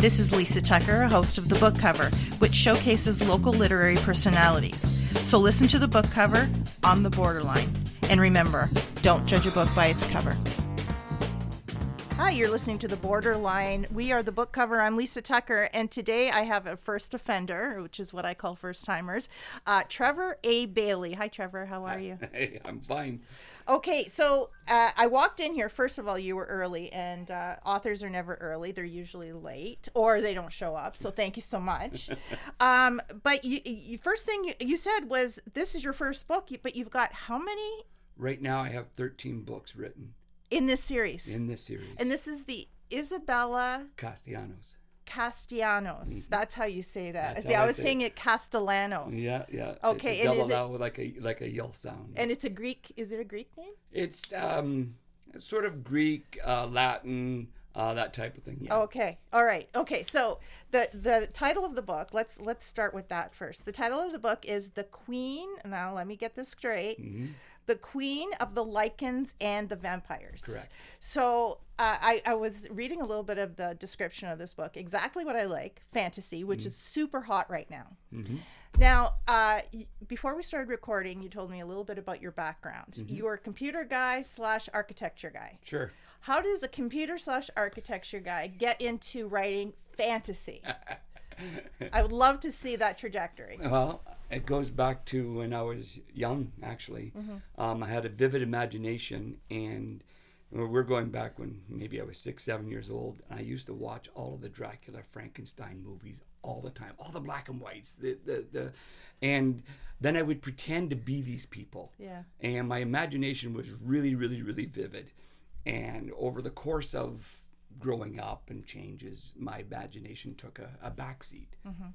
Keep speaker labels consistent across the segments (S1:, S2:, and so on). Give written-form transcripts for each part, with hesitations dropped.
S1: This is Lisa Tucker, host of The Book Cover, which showcases local literary personalities. So listen to The Book Cover on the borderline. And remember, don't judge a book by its cover. Hi, you're listening to The Borderline. We are The Book Cover. I'm Lisa Tucker, and today I have a first offender, which is what I call first-timers, Trevor A. Bailey. Hi, Trevor. How are you?
S2: Hey, I'm fine.
S1: Okay, so I walked in here. First of all, you were early, and authors are never early. They're usually late, or they don't show up, so thank you so much. But you first thing you said was this is your first book, but you've got how many?
S2: Right now I have 13 books written.
S1: In this series?
S2: In this series.
S1: And this is the Isabella
S2: Castellanos.
S1: Mm-hmm. That's how you say that.
S2: That's
S1: I was saying it Castellanos.
S2: Yeah.
S1: Okay,
S2: it's a double L like a yell sound.
S1: And it's a Greek. Is it a Greek name?
S2: It's sort of Greek, Latin, that type of thing. Yeah.
S1: Okay. All right. Okay. So the title of the book. Let's start with that first. The title of the book is The Queen. Now let me get this straight. Mm-hmm. The Queen of the Lycans and the Vampires.
S2: Correct.
S1: So I was reading a little bit of the description of this book. Exactly what I like, fantasy, which is super hot right now. Mm-hmm. Now, before we started recording, you told me a little bit about your background. Mm-hmm. You are a computer guy / architecture guy.
S2: Sure.
S1: How does a computer / architecture guy get into writing fantasy? I would love to see that trajectory.
S2: Well, it goes back to when I was young, actually. Mm-hmm. I had a vivid imagination, and we're going back when maybe I was 6, 7 years old, and I used to watch all of the Dracula, Frankenstein movies all the time, all the black and whites, and then I would pretend to be these people. Yeah. And my imagination was really, really, really vivid. And over the course of growing up and changes, my imagination took a backseat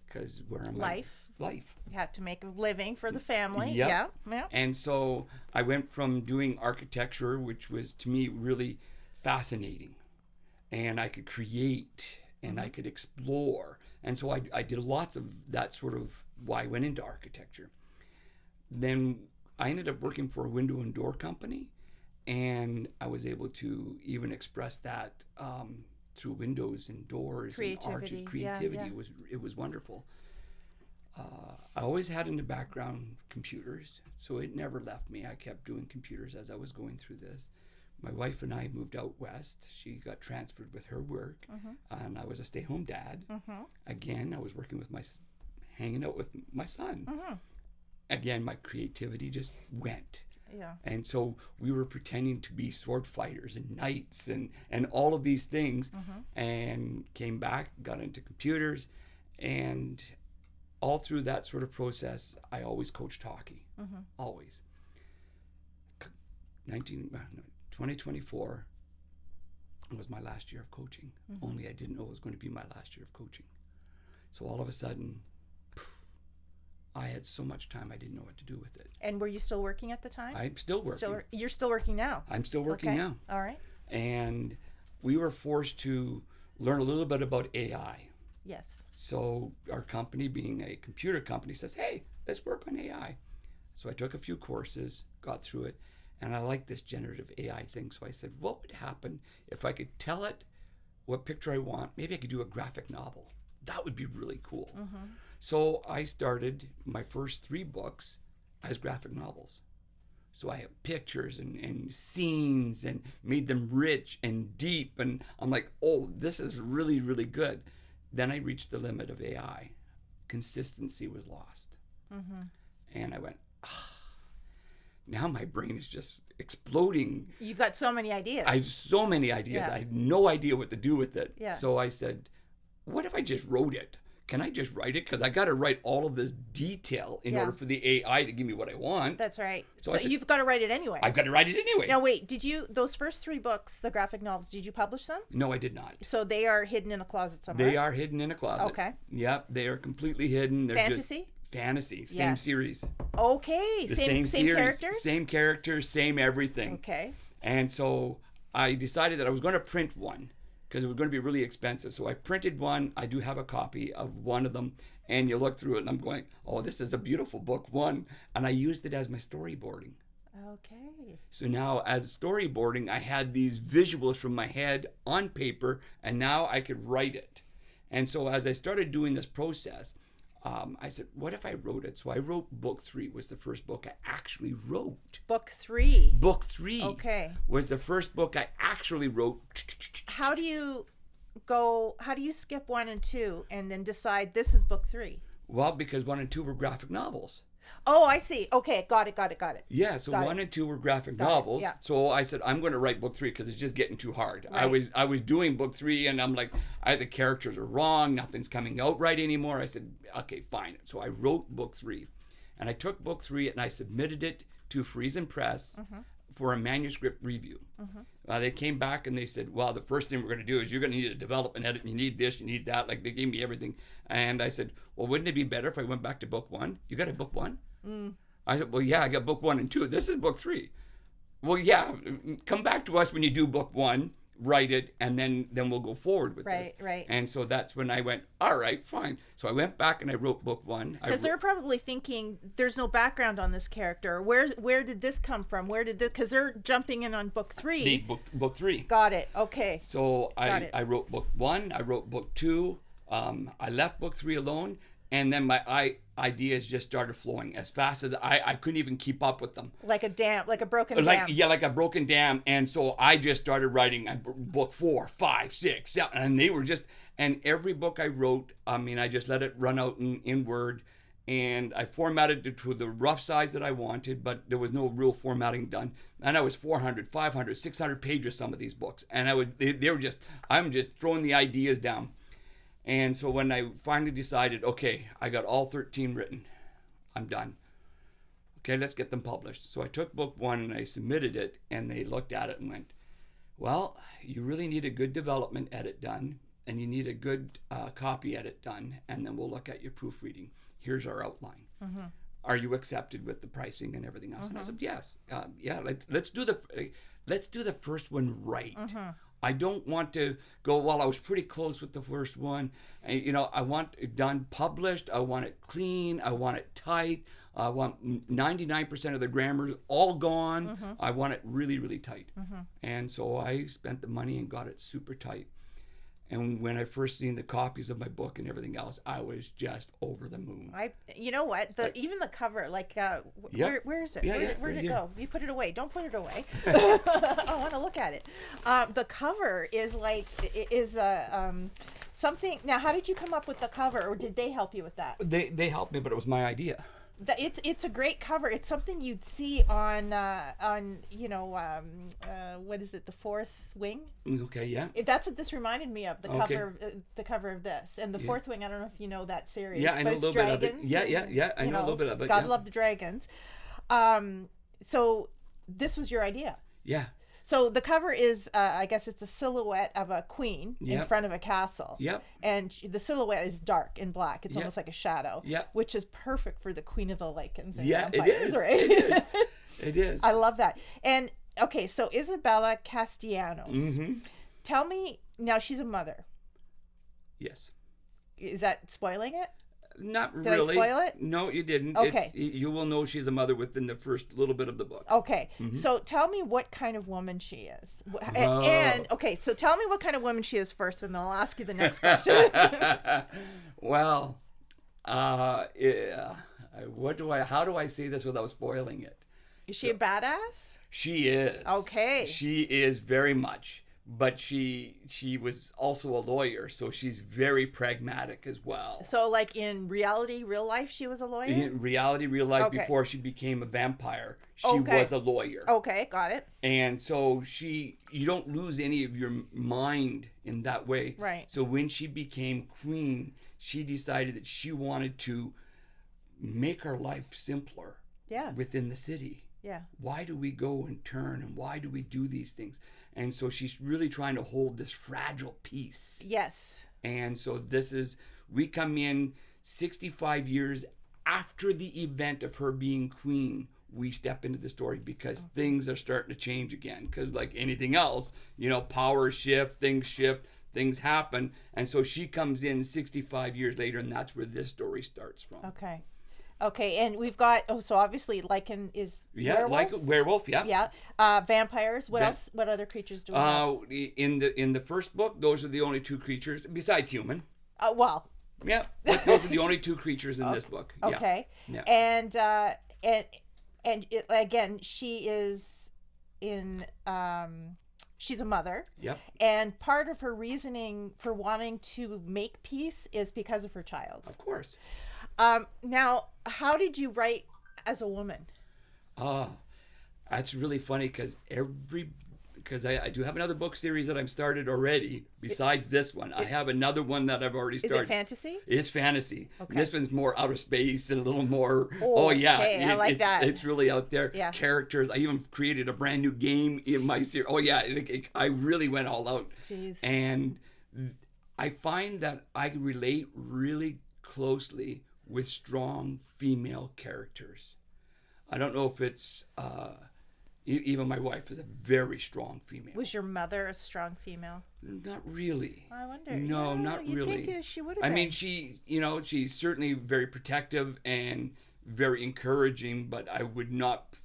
S2: because where am I? Life.
S1: You had to make a living for the family.
S2: Yep.
S1: Yeah.
S2: And so I went from doing architecture, which was to me really fascinating, and I could create and I could explore. And so I did lots of that, sort of why I went into architecture. Then I ended up working for a window and door company, and I was able to even express that through windows and doors and art and creativity. Yeah. It was wonderful. I always had in the background computers, so it never left me. I kept doing computers as I was going through this. My wife and I moved out west. She got transferred with her work, and I was a stay-home dad. Again, I was hanging out with my son. Again, my creativity just went. Yeah. And so we were pretending to be sword fighters and knights and all of these things, and came back, got into computers, and all through that sort of process, I always coached hockey. Always. 2024 was my last year of coaching. Only I didn't know it was going to be my last year of coaching. So all of a sudden, I had so much time I didn't know what to do with it.
S1: And were you still working at the time?
S2: I'm still working.
S1: You're still working now?
S2: I'm still working now.
S1: All right.
S2: And we were forced to learn a little bit about AI.
S1: Yes.
S2: So our company, being a computer company, says, hey, let's work on AI. So I took a few courses, got through it, and I liked this generative AI thing. So I said, what would happen if I could tell it what picture I want? Maybe I could do a graphic novel. That would be really cool. So I started my first 3 books as graphic novels. So I have pictures and scenes and made them rich and deep. And I'm like, oh, this is really, really good. Then I reached the limit of AI. Consistency was lost. And I went, now my brain is just exploding.
S1: You've got so many ideas.
S2: I have so many ideas.
S1: Yeah.
S2: I had no idea what to do with it.
S1: Yeah.
S2: So I said, what if I just wrote it? Can I just write it? Because I got to write all of this detail in order for the AI to give me what I want.
S1: That's right.
S2: So
S1: said, you've got to write it anyway.
S2: I've got to write it anyway.
S1: Now wait, those first 3 books, the graphic novels, did you publish them?
S2: No, I did not.
S1: So they are hidden in a closet somewhere?
S2: They are hidden in a closet.
S1: Okay.
S2: Yep, they are completely hidden. They're
S1: fantasy?
S2: Fantasy, same series.
S1: Okay, same
S2: series,
S1: characters?
S2: Same characters, same everything.
S1: Okay.
S2: And so I decided that I was going to print one because it was going to be really expensive. So I printed one. I do have a copy of one of them. And you look through it and I'm going, oh, this is a beautiful book, one. And I used it as my storyboarding.
S1: Okay.
S2: So now as storyboarding, I had these visuals from my head on paper, and now I could write it. And so as I started doing this process, I said, what if I wrote it? So I wrote book 3 was the first book I actually wrote.
S1: Book 3.
S2: Book 3
S1: Okay.
S2: was the first book I actually wrote.
S1: How do you skip 1 and 2 and then decide this is book 3?
S2: Well, because 1 and 2 were graphic novels.
S1: Oh, I see. Okay, got it.
S2: Yeah, so 1 and 2 were graphic novels.
S1: Yeah.
S2: So I said, I'm going to write book 3 because it's just getting too hard.
S1: Right.
S2: I was doing book 3 and I'm like, the characters are wrong. Nothing's coming out right anymore. I said, okay, fine. So I wrote book 3. And I took book 3 and I submitted it to Friesen Press for a manuscript review. They came back and they said, well, the first thing we're going to do is you're going to need to develop and edit. You need this, you need that. Like, they gave me everything. And I said, well, wouldn't it be better if I went back to book 1? You got a book 1? I said, well, yeah, I got book 1 and 2. This is book 3. Well, yeah, come back to us when you do book 1, write it, and then we'll go forward with this.
S1: Right.
S2: And so that's when I went, all right, fine. So I went back and I wrote book 1.
S1: Because they're probably thinking there's no background on this character. Where did this come from? Because they're jumping in on book 3.
S2: Book 3.
S1: Got it. Okay.
S2: So I wrote book 1. I wrote book 2. I left book 3 alone. And then my ideas just started flowing as fast as I couldn't even keep up with them.
S1: Like a broken dam.
S2: Yeah, like a broken dam. And so I just started writing book 4, 5, 6, 7. And they were just, and every book I wrote, I mean, I just let it run out in Word. And I formatted it to the rough size that I wanted, but there was no real formatting done. And I was 400, 500, 600 pages, some of these books. And I'm just throwing the ideas down. And so when I finally decided, okay, I got all 13 written, I'm done. Okay, let's get them published. So I took book 1 and I submitted it, and they looked at it and went, well, you really need a good development edit done, and you need a good copy edit done, and then we'll look at your proofreading. Here's our outline. Are you accepted with the pricing and everything else? And I said, yes. Let's do the first one right. I don't want to go, well, I was pretty close with the first one. And, I want it done published. I want it clean. I want it tight. I want 99% of the grammar all gone. I want it really, really tight. And so I spent the money and got it super tight. And when I first seen the copies of my book and everything else, I was just over the moon.
S1: You know what? Even the cover, like, where is it? Where did it go? You put it away. Don't put it away. I want to look at it. The cover is something. Now, how did you come up with the cover, or did they help you with that?
S2: They helped me, but it was my idea.
S1: It's a great cover. It's something you'd see on what is it, The Fourth Wing?
S2: Okay, yeah.
S1: That's what this reminded me of, the cover of this. And The Fourth Wing, I don't know if you know that series.
S2: Yeah, I know a little bit of it. Yeah, I know a little bit of it.
S1: God love the dragons. So this was your idea.
S2: Yeah.
S1: So the cover is, I guess it's a silhouette of a queen in front of a castle.
S2: Yep.
S1: And the silhouette is dark and black. It's almost like a shadow.
S2: Yep.
S1: Which is perfect for the Queen of the Lycans and
S2: vampires,
S1: it is. Right?
S2: It is. It is.
S1: I love that. And, okay, so Isabella Castellanos. Tell me, now she's a mother.
S2: Yes.
S1: Is that spoiling it?
S2: Not
S1: Did
S2: really.
S1: I spoil it?
S2: No, you didn't.
S1: Okay.
S2: You will know she's a mother within the first little bit of the book.
S1: Okay. So tell me what kind of woman she is. And okay, so tell me what kind of woman she is first, and then I'll ask you the next question.
S2: Well, how do I say this without spoiling it?
S1: Is she a badass?
S2: She is.
S1: Okay.
S2: She is very much. But she was also a lawyer, so she's very pragmatic as well.
S1: So, like in reality, real life, she was a lawyer?
S2: In reality, real life,
S1: Okay.
S2: before she became a vampire, she was a lawyer.
S1: Okay, got it.
S2: And so you don't lose any of your mind in that way.
S1: Right.
S2: So when she became queen, she decided that she wanted to make her life simpler within the city.
S1: Yeah.
S2: Why do we go and turn, and why do we do these things? And so she's really trying to hold this fragile peace.
S1: Yes.
S2: And so we come in 65 years after the event of her being queen. We step into the story because things are starting to change again. Because like anything else, power shift, things happen. And so she comes in 65 years later, and that's where this story starts from.
S1: Okay, and we've got, so obviously Lycan is werewolf?
S2: Like a werewolf, yeah.
S1: Yeah. Vampires, what else? What other creatures do we have?
S2: In the first book, those are the only two creatures, besides human.
S1: Well.
S2: Yeah, those are the only two creatures in this book. Yeah.
S1: Okay.
S2: Yeah.
S1: And again, she is in. She's a mother.
S2: Yep.
S1: And part of her reasoning for wanting to make peace is because of her child.
S2: Of course.
S1: Now, how did you write as a woman?
S2: That's really funny because I do have another book series that I've started already besides this one. I have another one that I've already started.
S1: Is it fantasy?
S2: It's fantasy.
S1: Okay.
S2: This one's more outer space and a little more,
S1: yeah. Okay, I like that.
S2: It's really out there.
S1: Yeah.
S2: Characters. I even created a brand new game in my series. Oh yeah, I really went all out.
S1: Jeez.
S2: And I find that I relate really closely with strong female characters. I don't know if it's... even my wife is a very strong female.
S1: Was your mother a strong female?
S2: Not really.
S1: I wonder.
S2: No, not
S1: you'd
S2: really.
S1: Think she would have
S2: I
S1: been.
S2: mean, she's certainly very protective and very encouraging, but I would not.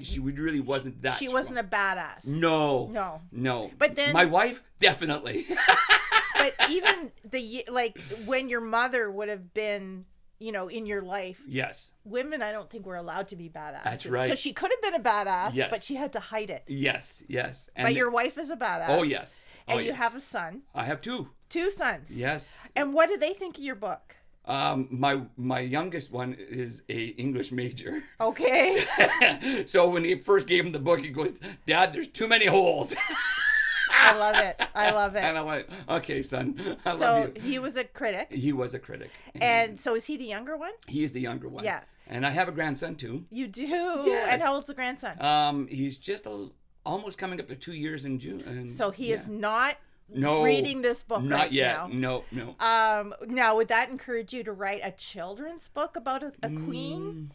S2: She really wasn't that.
S1: She
S2: strong.
S1: wasn't a badass.
S2: No.
S1: But then
S2: my wife definitely.
S1: But even when your mother would have been, in your life.
S2: Yes.
S1: Women, I don't think were allowed to be badasses.
S2: That's right.
S1: So she could have been a badass,
S2: yes.
S1: but she had to hide it.
S2: Yes. And
S1: but your wife is a badass.
S2: Oh, yes.
S1: And you have a son.
S2: I have two.
S1: 2 sons.
S2: Yes.
S1: And what do they think of your book?
S2: My youngest one is a English major.
S1: Okay.
S2: So when he first gave him the book, he goes, "Dad, there's too many holes."
S1: I love it.
S2: And I went, "Okay, son, I love you."
S1: So he was a critic.
S2: He was a critic.
S1: And so is he the younger one?
S2: He is the younger one.
S1: Yeah.
S2: And I have a grandson too.
S1: You do?
S2: Yes.
S1: And how old's the grandson?
S2: He's just almost coming up to 2 years in June.
S1: So he is not
S2: no,
S1: reading this book
S2: not
S1: right
S2: yet.
S1: now.
S2: No.
S1: Now, would that encourage you to write a children's book about a queen?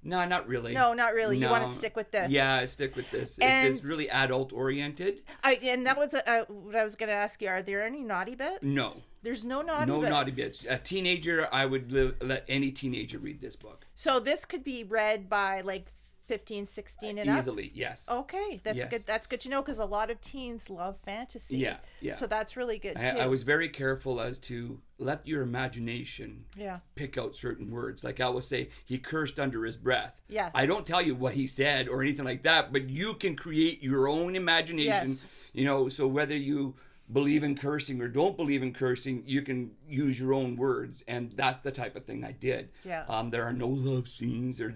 S2: No, not really.
S1: No, not really.
S2: No.
S1: You want to stick with this?
S2: Yeah, I stick with this.
S1: And
S2: it's really adult oriented.
S1: And that was what I was going to ask you. Are there any naughty bits?
S2: No.
S1: There's no naughty bits?
S2: No naughty bits. A teenager, I would let any teenager read this book.
S1: So this could be read by 15, 16 and
S2: Easily,
S1: up?
S2: yes.
S1: Okay, that's
S2: yes.
S1: good. That's good to know because a lot of teens love fantasy.
S2: Yeah.
S1: So that's really good too.
S2: I was very careful as to let your imagination pick out certain words. Like I will say, he cursed under his breath.
S1: Yeah.
S2: I don't tell you what he said or anything like that, but you can create your own imagination.
S1: Yes.
S2: So whether you believe in cursing or don't believe in cursing, you can use your own words, and that's the type of thing I did.
S1: Yeah.
S2: There are no love scenes, or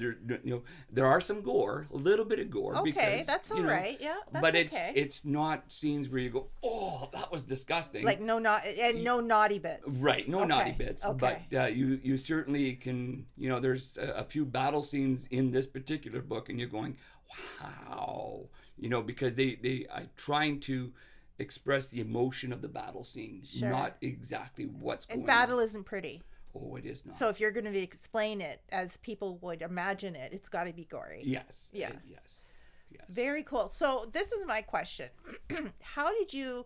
S2: there are some gore, a little bit of gore.
S1: Okay,
S2: because,
S1: that's all right. Yeah, that's
S2: but
S1: okay.
S2: it's not scenes where you go, "Oh, that was disgusting."
S1: No naughty bits.
S2: Right, no naughty bits.
S1: Okay.
S2: But you certainly can. There's a few battle scenes in this particular book, and you're going, "Wow," because they are trying to express the emotion of the battle scene, not exactly what's going on.
S1: And battle isn't pretty.
S2: Oh, it is not.
S1: So if you're going to explain it as people would imagine it, it's got to be gory.
S2: Yes.
S1: Yeah.
S2: Yes.
S1: Very cool. So this is my question. How did you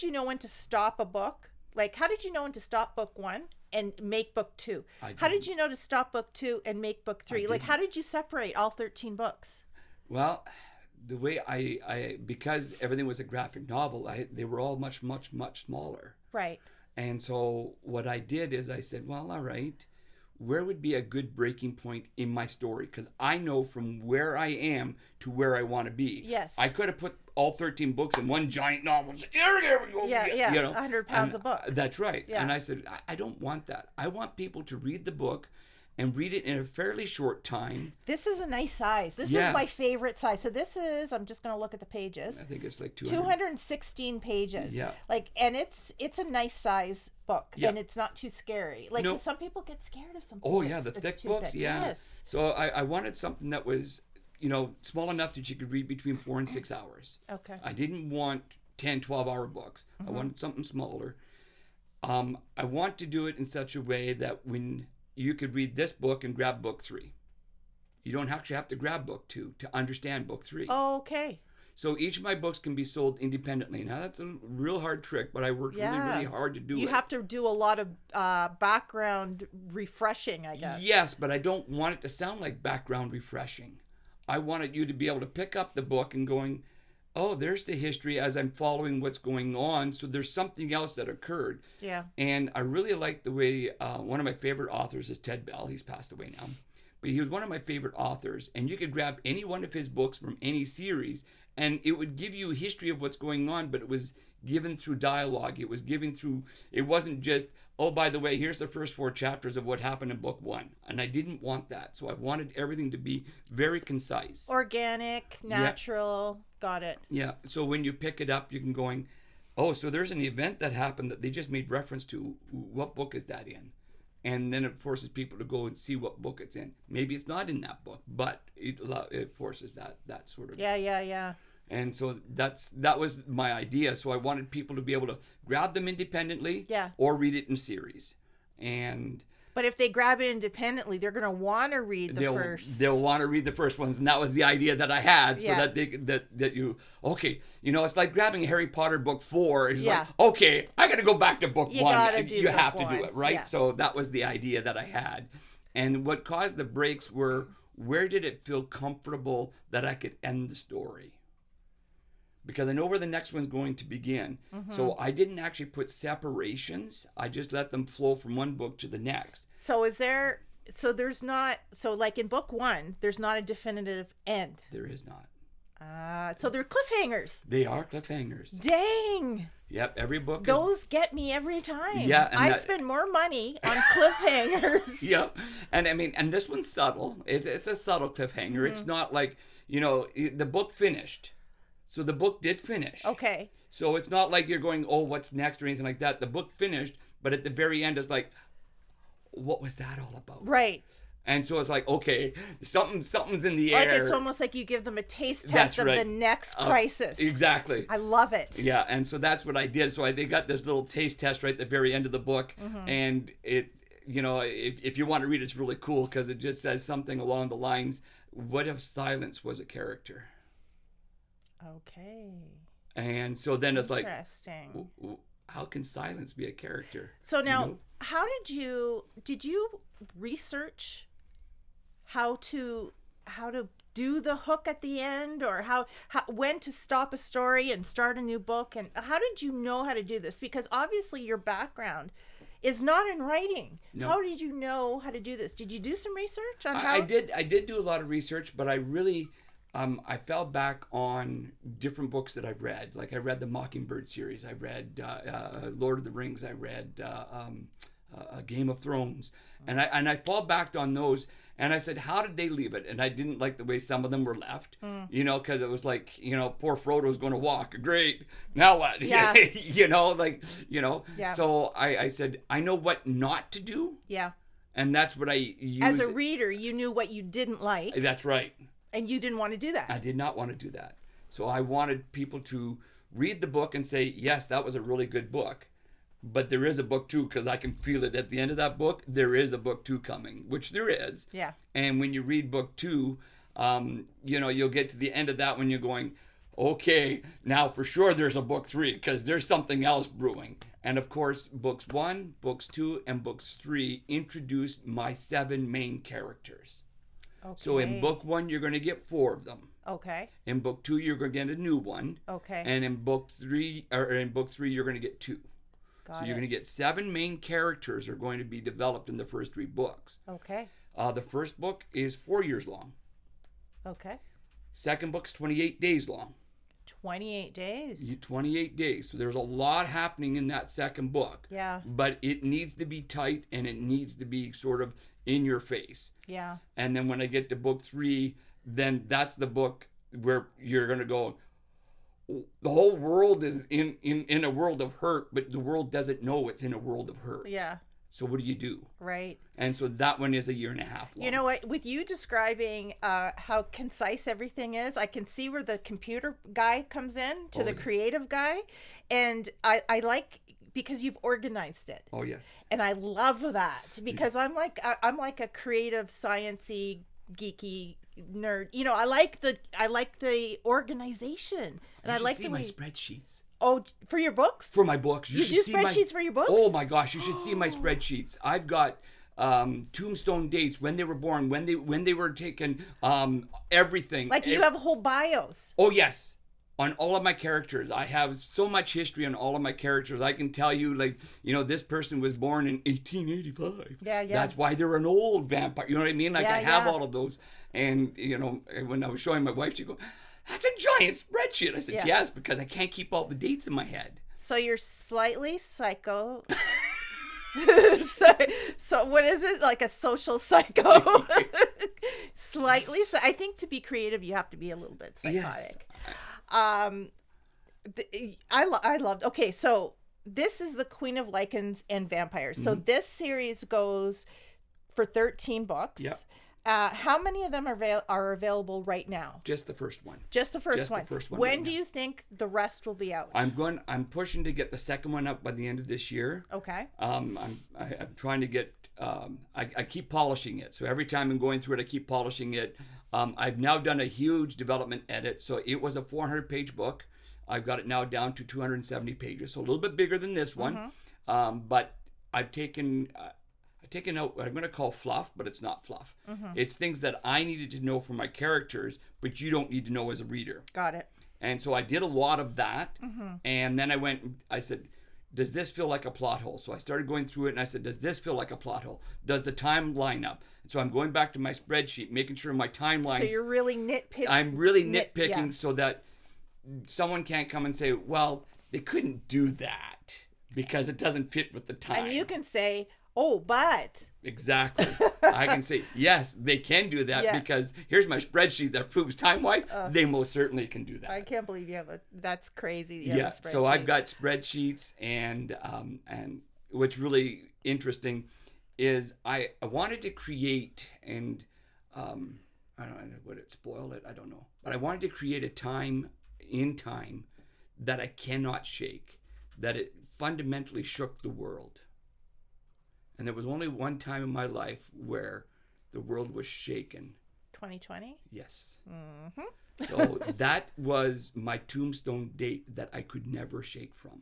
S1: know when to stop a book? How did you know when to stop book 1 and make book 2? How did you know to stop book 2 and make book 3? How did you separate all 13 books?
S2: Well, the way I because everything was a graphic novel, they were all much, much, much smaller.
S1: Right.
S2: And so what I did is I said, well, all right, where would be a good breaking point in my story? Because I know from where I am to where I want to be.
S1: Yes.
S2: I could have put all 13 books in one giant novel and said, here we go.
S1: Yeah, 100 pounds a book.
S2: That's right.
S1: Yeah.
S2: And I said, I don't want that. I want people to read the book and read it in a fairly short time.
S1: This is a nice size. This is my favorite size. So this is, I'm just going to look at the pages.
S2: I think it's
S1: 216 pages.
S2: Yeah.
S1: And it's a nice size book.
S2: Yeah.
S1: And it's not too scary.
S2: No.
S1: Some people get scared of some
S2: Oh,
S1: books.
S2: yeah, the
S1: It's
S2: thick
S1: too
S2: books,
S1: thick.
S2: yeah.
S1: Yes.
S2: So I wanted something that was, small enough that you could read between 4 and 6 hours.
S1: Okay.
S2: I didn't want 10, 12-hour books. I wanted something smaller. I want to do it in such a way that when you could read this book and grab book 3. You don't actually have to grab book 2 to understand book 3.
S1: Okay.
S2: So each of my books can be sold independently. Now, that's a real hard trick, but I worked really, really hard to do it.
S1: You have to do a lot of background refreshing, I guess.
S2: Yes, but I don't want it to sound like background refreshing. I wanted you to be able to pick up the book and going, oh, there's the history as I'm following what's going on. So there's something else that occurred.
S1: Yeah.
S2: And I really like the way one of my favorite authors is Ted Bell. He's passed away now. But he was one of my favorite authors. And you could grab any one of his books from any series, and it would give you a history of what's going on, but it was given through dialogue. It was given through, it wasn't just, oh, by the way, here's the first 4 chapters of what happened in book 1. And I didn't want that. So I wanted everything to be very concise.
S1: Organic, natural. Yeah. Got it.
S2: Yeah. So when you pick it up, you can going, oh, so there's an event that happened that they just made reference to. What book is that in? And then it forces people to go and see what book it's in. Maybe it's not in that book, but it forces that sort of.
S1: Yeah.
S2: And so that was my idea. So I wanted people to be able to grab them independently, or read it in series. But
S1: if they grab it independently, they're going to want to read the first.
S2: They'll want to read the first ones, and that was the idea that I had, so that they that you okay. It's like grabbing Harry Potter book 4. It's like, okay, I got to go back to book 1. You have to do it, right? Yeah. So that was the idea that I had, and what caused the breaks were, where did it feel comfortable that I could end the story? Because I know where the next one's going to begin. Mm-hmm. So I didn't actually put separations. I just let them flow from one book to the next.
S1: So there's not, like in book 1, there's not a definitive end.
S2: There is not.
S1: So they're cliffhangers.
S2: They are cliffhangers.
S1: Dang.
S2: Yep, every book
S1: Those get me every time.
S2: Yeah.
S1: I spend more money on cliffhangers.
S2: Yep. And this one's subtle. It's a subtle cliffhanger. Mm-hmm. It's not like, the book finished. So the book did finish.
S1: Okay.
S2: So it's not like you're going, oh, what's next or anything like that. The book finished, but at the very end it's like, what was that all about?
S1: Right.
S2: And so it's like, okay, something's in the air.
S1: Like it's almost like you give them a taste test of the next crisis.
S2: Exactly.
S1: I love it.
S2: Yeah, and so that's what I did. So they got this little taste test right at the very end of the book, and it, if you want to read it, it's really cool because it just says something along the lines, what if silence was a character?
S1: Okay.
S2: And so then it's like,
S1: interesting.
S2: How can silence be a character?
S1: So now, how did you research how to do the hook at the end, or how when to stop a story and start a new book, and how did you know how to do this? Because obviously your background is not in writing. No. How did you know how to do this? Did you do some research on how?
S2: I did do a lot of research, but I really I fell back on different books that I've read. Like I read the Mockingbird series. I read Lord of the Rings. I read Game of Thrones. And I fall back on those. And I said, how did they leave it? And I didn't like the way some of them were left, because it was like, poor Frodo's going to walk. Great. Now what?
S1: Yeah.
S2: Yeah. So I said, I know what not to do.
S1: Yeah.
S2: And that's what I use.
S1: As a reader, you knew what you didn't like.
S2: That's right.
S1: And you didn't want to do that.
S2: I did not want to do that. So I wanted people to read the book and say, yes, that was a really good book. But there is a book 2, because I can feel it at the end of that book. There is a book 2 coming, which there is.
S1: Yeah.
S2: And when you read book 2, you'll get to the end of that when you're going, okay, now for sure there's a book 3, because there's something else brewing. And of course, books 1, books 2, and books 3 introduced my 7 main characters. Okay. So in book 1, you're going to get 4 of them.
S1: Okay.
S2: In book 2, you're going to get a new one.
S1: Okay.
S2: And in book 3, you're going to get 2. So you're going to get 7 main characters are going to be developed in the first 3 books.
S1: Okay.
S2: The first book is 4 years long.
S1: Okay.
S2: Second book's 28 days long.
S1: 28 days?
S2: 28 days. So there's a lot happening in that second book.
S1: Yeah.
S2: But it needs to be tight, and it needs to be sort of in your face.
S1: Yeah.
S2: And then when I get to book 3, then that's the book where you're going to go, the whole world is in a world of hurt, but the world doesn't know it's in a world of hurt.
S1: Yeah.
S2: So what do you do?
S1: Right.
S2: And so that one is 1.5 years long.
S1: You know what? With you describing how concise everything is, I can see where the computer guy comes in to the creative guy. And I like, because you've organized it.
S2: Oh, yes.
S1: And I love that, because I'm like a creative, sciencey, geeky nerd. I like the organization. And I like
S2: see my spreadsheets.
S1: Oh, for your books?
S2: For my books.
S1: You do spreadsheets for your books?
S2: Oh my gosh, you should see my spreadsheets. I've got tombstone dates, when they were born, when they were taken, everything.
S1: Like you have whole bios.
S2: Oh yes. on all of my characters. I have so much history on all of my characters. I can tell you, like, this person was born in 1885.
S1: Yeah.
S2: That's why they're an old vampire. You know what I mean? Like, I have all of those. And, when I was showing my wife, she'd go, "That's a giant spreadsheet." I said, "Yes, because I can't keep all the dates in my head."
S1: So you're slightly psycho. So what is it? Like a social psycho? Slightly. So I think to be creative, you have to be a little bit psychotic.
S2: Yes.
S1: I loved. Okay, so this is the Queen of Lycans and Vampires. So this series goes for 13 books.
S2: Yeah.
S1: How many of them are available right now?
S2: Just the first one.
S1: Just the first one.
S2: The first one.
S1: When do you think the rest will be out?
S2: I'm pushing to get the second one up by the end of this year.
S1: Okay.
S2: I'm trying to get. I keep polishing it. So every time I'm going through it, I keep polishing it. I've now done a huge development edit. So it was a 400-page book. I've got it now down to 270 pages. So a little bit bigger than this one. But I've taken out what I'm going to call fluff, but it's not fluff. It's things that I needed to know for my characters, but you don't need to know as a reader.
S1: Got it.
S2: And so I did a lot of that. And then I said, does this feel like a plot hole? So I started going through it and I said, does this feel like a plot hole? Does the time line up? And so I'm going back to my spreadsheet, making sure my timelines.
S1: So you're really nitpicking.
S2: I'm really nitpicking so that someone can't come and say, well, they couldn't do that because it doesn't fit with the time.
S1: And you can say, oh, but.
S2: Exactly. I can say, yes, they can do that because here's my spreadsheet that proves time-wise. They most certainly can do that.
S1: I can't believe you have that's crazy.
S2: Yeah, so I've got spreadsheets and what's really interesting is I wanted to create and I don't know, would it spoil it? I don't know. But I wanted to create a time that I cannot shake, that it fundamentally shook the world. And there was only one time in my life where the world was shaken.
S1: 2020?
S2: Yes.
S1: Mm-hmm.
S2: So that was my tombstone date that I could never shake from.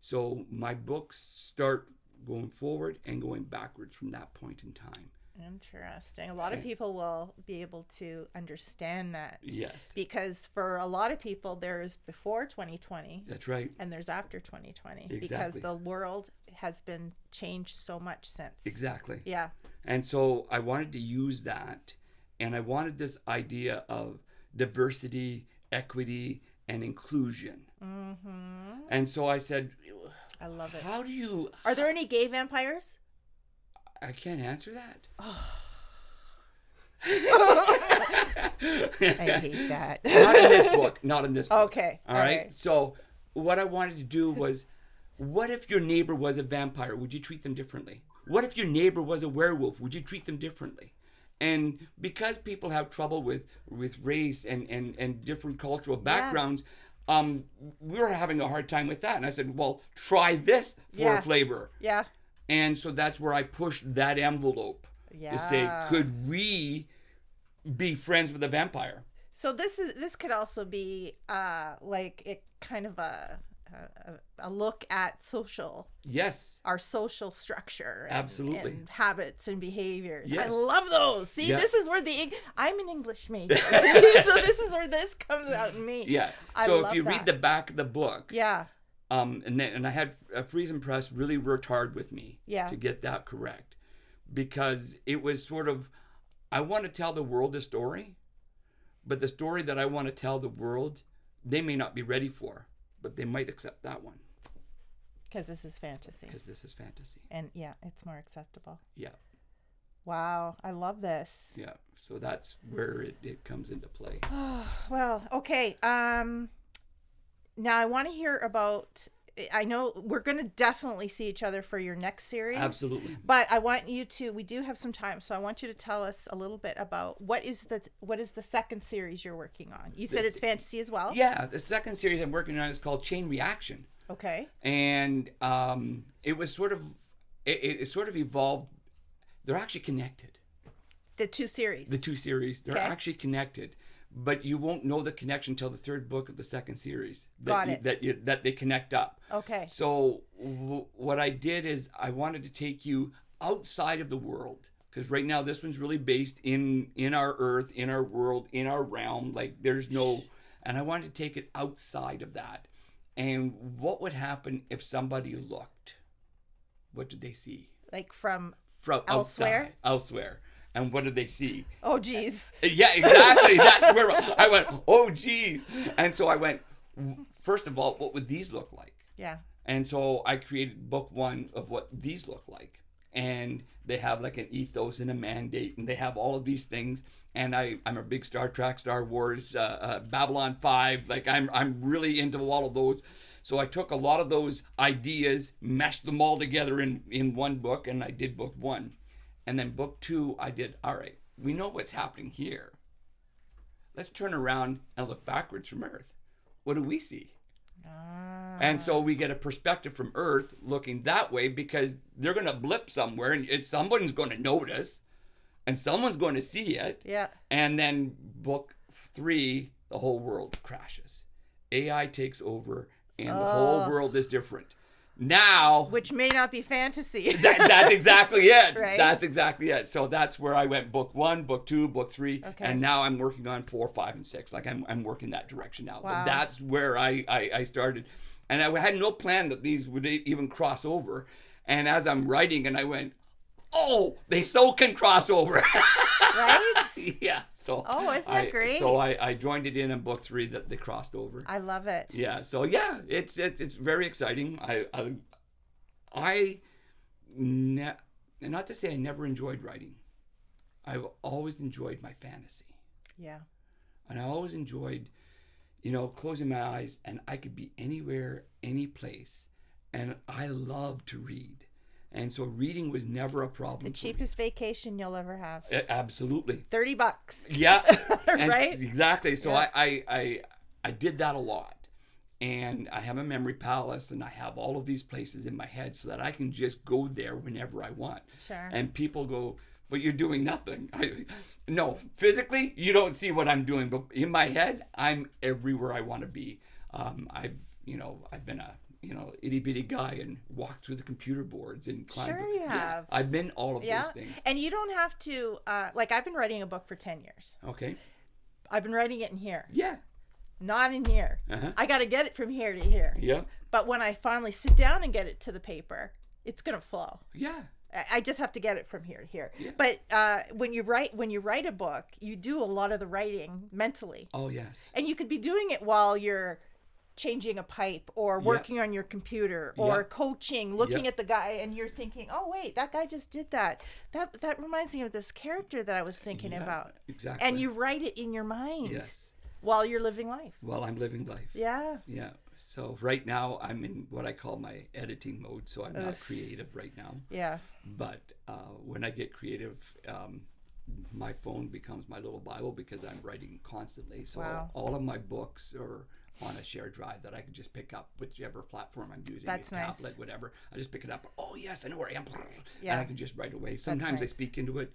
S2: So my books start going forward and going backwards from that point in time.
S1: Interesting. A lot of people will be able to understand that.
S2: Yes.
S1: Because for a lot of people, there's before 2020.
S2: That's right.
S1: And there's after 2020.
S2: Exactly.
S1: Because the world has been changed so much since.
S2: Exactly.
S1: Yeah.
S2: And so I wanted to use that. And I wanted this idea of diversity, equity, and inclusion. Mm-hmm. And so I said,
S1: I love it.
S2: How do you...
S1: Are there any gay vampires?
S2: I can't answer that.
S1: Oh. I hate that.
S2: Not in this book. Not in this book.
S1: Okay.
S2: All right. So what I wanted to do was, what if your neighbor was a vampire? Would you treat them differently? What if your neighbor was a werewolf? Would you treat them differently? And because people have trouble with race and different cultural backgrounds, we were having a hard time with that. And I said, well, try this for a flavor.
S1: Yeah.
S2: And so that's where I pushed that envelope to say, could we be friends with a vampire?
S1: So this could also be like it kind of a look at our social structure and habits and behaviors. I love those. See, this is where I'm an English major. So this is where this comes out in me.
S2: Yeah. So if you read the back of the book, and I had Friesen Press really worked hard with me to get that correct, because it was sort of, I want to tell the world a story, but the story that I want to tell the world, they may not be ready for, but they might accept that one.
S1: Because this is fantasy. And it's more acceptable.
S2: Yeah.
S1: Wow, I love this.
S2: Yeah, so that's where it comes into play.
S1: Well, okay. Now I want to hear about, I know we're going to definitely see each other for your next series.
S2: Absolutely.
S1: But I want you to, we do have some time, so I want you to tell us a little bit about what is the second series you're working on? You said it's fantasy as well?
S2: Yeah, the second series I'm working on is called Chain Reaction.
S1: Okay.
S2: And it was sort of, it sort of evolved. They're actually connected.
S1: The two series.
S2: They're actually connected. But you won't know the connection until the third book of the second series. That they connect up.
S1: Okay.
S2: So what I did is I wanted to take you outside of the world, because right now this one's really based in our earth, in our world, in our realm. Like there's no, And I wanted to take it outside of that. And what would happen if somebody looked? What did they see?
S1: Like from
S2: elsewhere? Elsewhere. And what did they see?
S1: Oh, geez.
S2: Yeah, exactly. That's where I went, oh, geez. And so I went, first of all, what would these look like?
S1: Yeah.
S2: And so I created book 1 of what these look like. And they have like an ethos and a mandate, and they have all of these things. And I'm a big Star Trek, Star Wars, Babylon 5. Like I'm really into all of those. So I took a lot of those ideas, meshed them all together in one book, and I did book 1. And then book 2, I did, all right, we know what's happening here. Let's turn around and look backwards from Earth. What do we see? And so we get a perspective from Earth looking that way, because they're going to blip somewhere, and someone's going to notice, and someone's going to see it.
S1: Yeah.
S2: And then book 3, the whole world crashes. AI takes over, and the whole world is different. Now,
S1: which may not be fantasy.
S2: That's exactly it.
S1: Right?
S2: That's exactly it. So that's where I went book 1, book 2, book 3.
S1: Okay.
S2: And now I'm working on 4, 5, and 6. Like I'm working that direction now.
S1: Wow.
S2: But that's where I started. And I had no plan that these would even cross over. And as I'm writing, and I went, oh, they so can cross over.
S1: Right?
S2: Yeah. So
S1: isn't that great?
S2: So I joined it in book 3 that they crossed over.
S1: I love it.
S2: Yeah. So yeah, it's very exciting. Not to say I never enjoyed writing. I've always enjoyed my fantasy.
S1: Yeah.
S2: And I always enjoyed, closing my eyes and I could be anywhere, any place. And I love to read. And so reading was never a problem.
S1: The cheapest vacation you'll ever have.
S2: Absolutely.
S1: $30.
S2: Yeah.
S1: Right?
S2: Exactly. So
S1: yeah.
S2: I did that a lot. And I have a memory palace, and I have all of these places in my head so that I can just go there whenever I want.
S1: Sure.
S2: And people go, but you're doing nothing. No, physically, you don't see what I'm doing. But in my head, I'm everywhere I want to be. I've been a itty bitty guy and walked through the computer boards and climbed.
S1: Sure, you have.
S2: I've been all of those things.
S1: And you don't have to, I've been writing a book for 10 years.
S2: Okay.
S1: I've been writing it in here.
S2: Yeah.
S1: Not in here.
S2: Uh-huh.
S1: I got to get it from here to here.
S2: Yeah.
S1: But when I finally sit down and get it to the paper, it's going to flow.
S2: Yeah.
S1: I just have to get it from here to here.
S2: Yeah.
S1: But when you write a book, you do a lot of the writing mentally.
S2: Oh, yes.
S1: And you could be doing it while you're changing a pipe or working on your computer or coaching, looking at the guy, and you're thinking, oh wait, that guy just did that reminds me of this character that I was thinking about.
S2: Exactly.
S1: And you write it in your mind.
S2: Yes.
S1: While you're living life.
S2: While I'm living life.
S1: Yeah.
S2: Yeah. So right now I'm in what I call my editing mode, so I'm not creative right now.
S1: Yeah.
S2: But when I get creative, my phone becomes my little Bible because I'm writing constantly. So all of my books are on a shared drive that I can just pick up whichever platform I'm using.
S1: That's nice.
S2: Tablet, whatever. I just pick it up. Oh yes, I know where I am.
S1: Yeah.
S2: And I can just write away. Sometimes
S1: nice.
S2: I speak into it,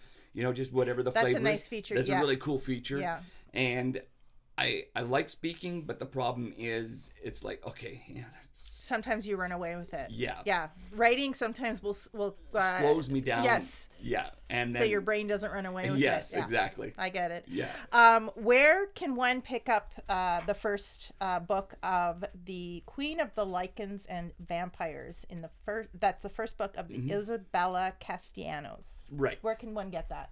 S2: just whatever the flavor is.
S1: That's a nice feature.
S2: That's a really cool feature.
S1: Yeah.
S2: And I like speaking, but the problem is it's like, okay,
S1: sometimes you run away with it.
S2: Yeah.
S1: Yeah. Writing sometimes will
S2: slows me down.
S1: Yes.
S2: Yeah. And then,
S1: so your brain doesn't run away with it.
S2: Yes, exactly.
S1: I get it.
S2: Yeah.
S1: Where can one pick up the first book of the Queen of the Lycans and Vampires that's the first book of the Isabella Castellanos.
S2: Right.
S1: Where can one get that?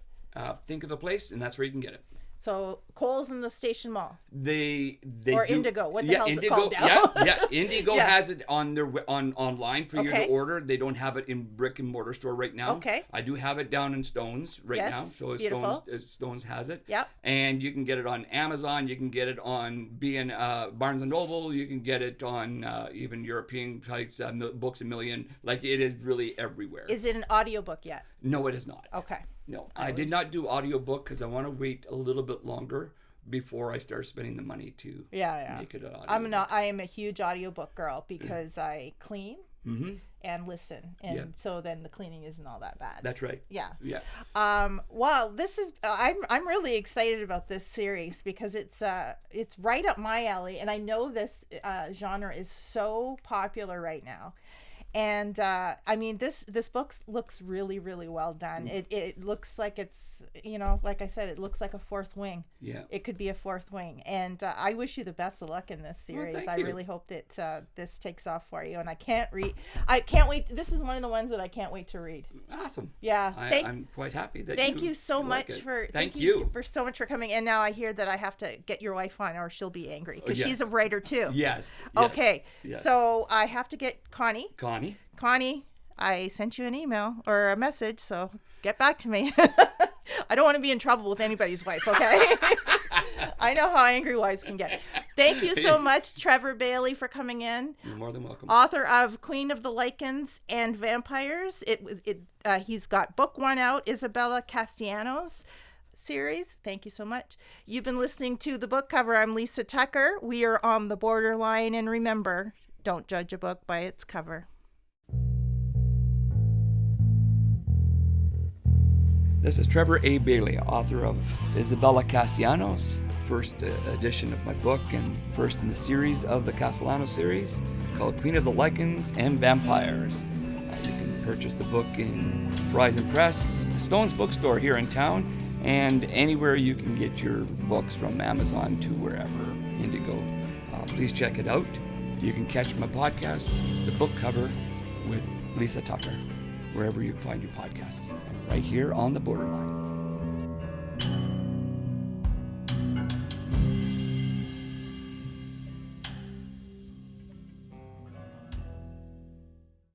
S2: Think of the place, and that's where you can get it.
S1: So Kohl's in the Station Mall.
S2: They
S1: or
S2: do,
S1: Indigo. What the hell is
S2: Indigo,
S1: it called now?
S2: Indigo has it on their online for you to
S1: Okay.
S2: order. They don't have it in brick and mortar store right now.
S1: Okay.
S2: I do have it down in Stones right now. So
S1: beautiful.
S2: Stones has it.
S1: Yep.
S2: And you can get it on Amazon. You can get it on Barnes and Noble. You can get it on even European sites, Books A Million. Like, it is really everywhere.
S1: Is it an audiobook yet?
S2: No, it is not.
S1: Okay.
S2: No, I did not do audiobook because I want to wait a little bit longer before I start spending the money to make it an audio.
S1: I am a huge audiobook girl because I clean and listen, and so then the cleaning isn't all that bad.
S2: That's right.
S1: Yeah.
S2: Yeah.
S1: Well, this is I'm really excited about this series because it's right up my alley, and I know this genre is so popular right now. And I mean, this book looks really, really well done. It looks like it's, like I said, it looks like a fourth wing.
S2: Yeah.
S1: It could be a fourth wing. And I wish you the best of luck in this series.
S2: Well,
S1: I
S2: thank you.
S1: really hope that this takes off for you. And I can't wait. This is one of the ones that I can't wait to read.
S2: Awesome.
S1: Yeah.
S2: I'm quite happy that
S1: Thank you so much
S2: Thank you
S1: for so much for coming. And now I hear that I have to get your wife on, or she'll be angry, because
S2: yes.
S1: she's a writer too.
S2: Yes.
S1: Okay.
S2: Yes.
S1: So I have to get Connie, I sent you an email or a message, so get back to me. I don't want to be in trouble with anybody's wife, okay? I know how angry wives can get. Thank you so much, Trevor Bailey, for coming in.
S2: You're more than welcome.
S1: Author of Queen of the Lycans and Vampires. He's got book 1 out, Isabella Castellanos series. Thank you so much. You've been listening to The Book Cover. I'm Lisa Tucker. We are on the borderline, and remember, don't judge a book by its cover.
S2: This is Trevor A. Bailey, author of Isabella Castellanos, first edition of my book and first in the series of the Castellanos series called Queen of the Lycans and Vampires. You can purchase the book in Verizon Press, Stone's bookstore here in town, and anywhere you can get your books, from Amazon to wherever, Indigo. Please check it out. You can catch my podcast, The Book Cover with Lisa Tucker, wherever you find your podcasts, right here on The Borderline.